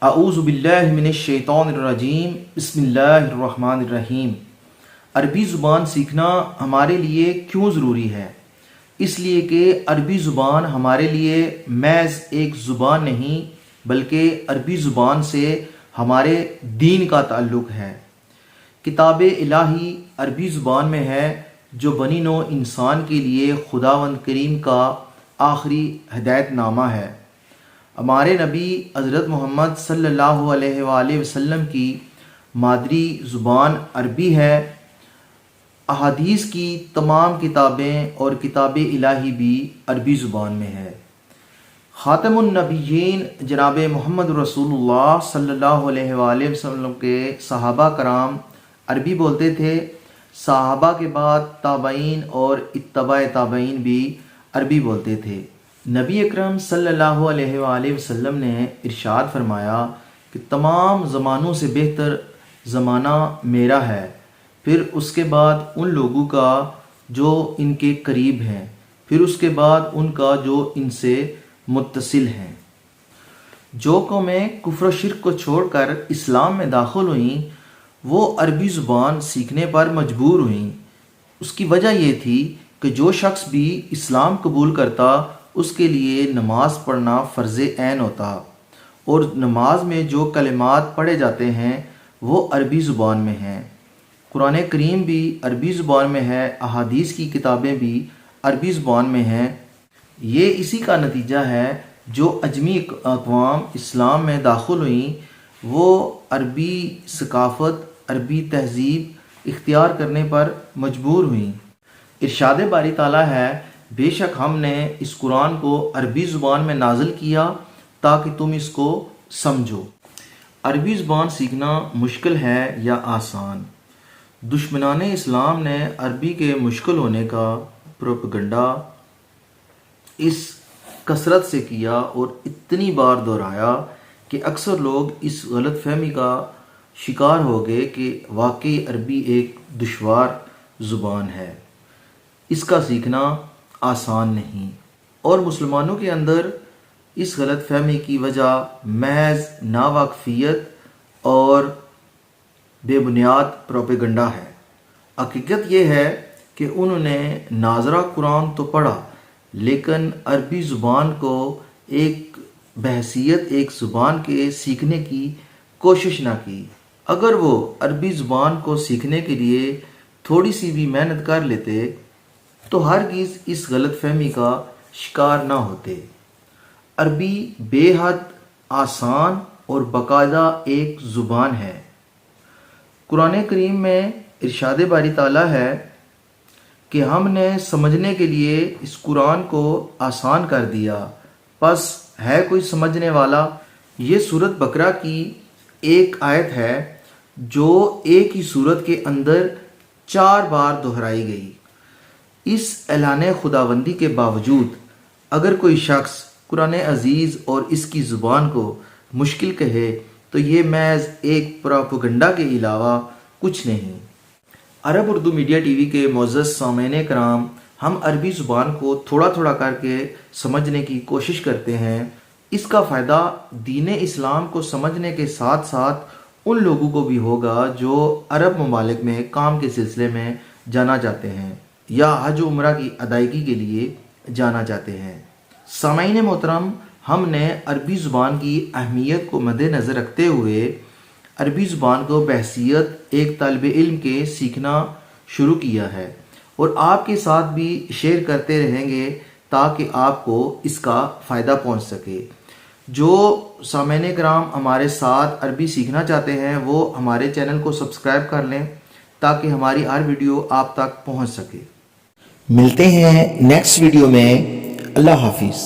اعوذ باللہ من الشیطان الرجیم بسم اللہ الرحمن الرحیم۔ عربی زبان سیکھنا ہمارے لیے کیوں ضروری ہے؟ اس لیے کہ عربی زبان ہمارے لیے محض ایک زبان نہیں بلکہ عربی زبان سے ہمارے دین کا تعلق ہے۔ کتاب الہی عربی زبان میں ہے جو بنی نوع انسان کے لیے خداوند کریم کا آخری ہدایت نامہ ہے۔ ہمارے نبی حضرت محمد صلی اللہ علیہ وآلہ وسلم کی مادری زبان عربی ہے۔ احادیث کی تمام کتابیں اور کتاب الہی بھی عربی زبان میں ہے۔ خاتم النبیین جناب محمد رسول اللہ صلی اللہ علیہ وآلہ وسلم کے صحابہ کرام عربی بولتے تھے۔ صحابہ کے بعد تابعین اور اتباع تابعین بھی عربی بولتے تھے۔ نبی اکرم صلی اللہ علیہ وآلہ وسلم نے ارشاد فرمایا کہ تمام زمانوں سے بہتر زمانہ میرا ہے، پھر اس کے بعد ان لوگوں کا جو ان کے قریب ہیں، پھر اس کے بعد ان کا جو ان سے متصل ہیں۔ جو قومیں کفر و شرک کو چھوڑ کر اسلام میں داخل ہوئیں وہ عربی زبان سیکھنے پر مجبور ہوئیں۔ اس کی وجہ یہ تھی کہ جو شخص بھی اسلام قبول کرتا اس کے لیے نماز پڑھنا فرض عین ہوتا، اور نماز میں جو کلمات پڑھے جاتے ہیں وہ عربی زبان میں ہیں۔ قرآن کریم بھی عربی زبان میں ہے، احادیث کی کتابیں بھی عربی زبان میں ہیں۔ یہ اسی کا نتیجہ ہے جو اجمی اقوام اسلام میں داخل ہوئیں وہ عربی ثقافت، عربی تہذیب اختیار کرنے پر مجبور ہوئیں۔ ارشاد باری تعالیٰ ہے، بے شک ہم نے اس قرآن کو عربی زبان میں نازل کیا تاکہ تم اس کو سمجھو۔ عربی زبان سیکھنا مشکل ہے یا آسان؟ دشمنان اسلام نے عربی کے مشکل ہونے کا پروپیگنڈا اس کثرت سے کیا اور اتنی بار دہرایا کہ اکثر لوگ اس غلط فہمی کا شکار ہو گئے کہ واقعی عربی ایک دشوار زبان ہے، اس کا سیکھنا آسان نہیں۔ اور مسلمانوں کے اندر اس غلط فہمی کی وجہ محض ناواقفیت اور بے بنیاد پروپیگنڈا ہے۔ حقیقت یہ ہے کہ انہوں نے ناظرہ قرآن تو پڑھا لیکن عربی زبان کو ایک بحیثیت ایک زبان کے سیکھنے کی کوشش نہ کی۔ اگر وہ عربی زبان کو سیکھنے کے لیے تھوڑی سی بھی محنت کر لیتے تو ہرگز اس غلط فہمی کا شکار نہ ہوتے۔ عربی بے حد آسان اور باقاعدہ ایک زبان ہے۔ قرآن کریم میں ارشاد باری تعالیٰ ہے کہ ہم نے سمجھنے کے لیے اس قرآن کو آسان کر دیا، پس ہے کوئی سمجھنے والا؟ یہ سورۃ بقرہ کی ایک آیت ہے جو ایک ہی سورت کے اندر 4 بار دہرائی گئی۔ اس اعلان خداوندی کے باوجود اگر کوئی شخص قرآن عزیز اور اس کی زبان کو مشکل کہے تو یہ محض ایک پروپیگنڈا کے علاوہ کچھ نہیں۔ عرب اردو میڈیا ٹی وی کے معزز سامعین کرام، ہم عربی زبان کو تھوڑا تھوڑا کر کے سمجھنے کی کوشش کرتے ہیں۔ اس کا فائدہ دین اسلام کو سمجھنے کے ساتھ ساتھ ان لوگوں کو بھی ہوگا جو عرب ممالک میں کام کے سلسلے میں جانا چاہتے ہیں یا حج و عمرہ کی ادائیگی کے لیے جانا چاہتے ہیں۔ سامعین محترم، ہم نے عربی زبان کی اہمیت کو مد نظر رکھتے ہوئے عربی زبان کو بحیثیت ایک طالب علم کے سیکھنا شروع کیا ہے اور آپ کے ساتھ بھی شیئر کرتے رہیں گے تاکہ آپ کو اس کا فائدہ پہنچ سکے۔ جو سامعین کرام ہمارے ساتھ عربی سیکھنا چاہتے ہیں وہ ہمارے چینل کو سبسکرائب کر لیں تاکہ ہماری ہر ویڈیو آپ تک پہنچ سکے۔ ملتے ہیں نیکسٹ ویڈیو میں۔ اللہ حافظ۔